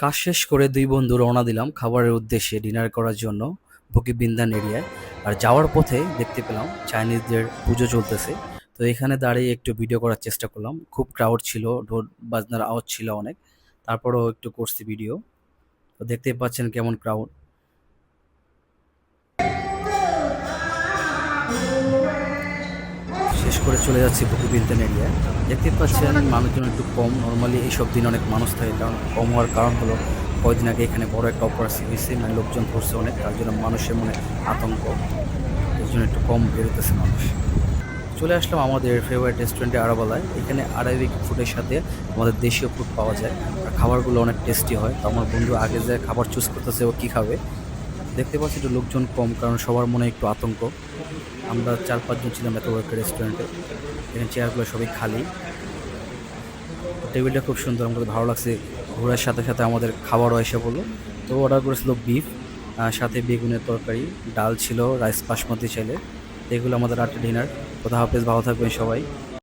কাজ শেষ করে দুই বন্ধু রওনা দিলাম খাবারের উদ্দেশ্যে ডিনার করার জন্য বকিবিন্দান এরিয়ায়। আর যাওয়ার পথে দেখতে পেলাম চাইনিজদের পুজো চলতেছে। তো এখানে দাঁড়িয়ে একটু ভিডিও করার চেষ্টা করলাম। খুব ক্রাউড ছিল, ঢোল বাজনার আওয়াজ ছিল অনেক। তারপরেও একটু করছি ভিডিও। তো দেখতেই পাচ্ছেন কেমন ক্রাউড। শেষ করে চলে যাচ্ছি বকিবিন্দান এরিয়ায়। দেখতে পাচ্ছেন মানুষজন একটু কম। নর্মালি এইসব দিন অনেক মানুষ থাকে, কারণ কম হওয়ার কারণ হলো কয়েকদিন আগে এখানে বড় একটা অপারেশন হয়েছে, মানে লোকজন পড়ছে অনেক, তার জন্য মানুষের মনে আতঙ্ক, এর জন্য একটু কম বেরোতেছে মানুষ। চলে আসলাম আমাদের ফেভারিট রেস্টুরেন্টে আরাবালায়। এখানে আরাবিক ফুডের সাথে আমাদের দেশীয় ফুড পাওয়া যায়, আর খাবারগুলো অনেক টেস্টি হয়। তো আমার বন্ধু আগে যে খাবার চুজ করতেছে ও কী খাবে। দেখতে পাচ্ছি একটু লোকজন কম, কারণ সবার মনে একটু আতঙ্ক। আমরা 4-5 জন ছিলাম এত বড় একটা রেস্টুরেন্টে। এখানে চেয়ারগুলো সবই খালি। টেবিলটা খুব সুন্দর, আমাদের ভালো লাগছে। ঘোরার সাথে সাথে আমাদের খাবারও এসে বললো। তো অর্ডার করেছিল বিফ, সাথে বেগুনের তরকারি, ডাল ছিল, রাইস বাসমতি চাইলে। এগুলো আমাদের রাতের ডিনার। খোদা হাফেজ, ভালো থাকবেন সবাই।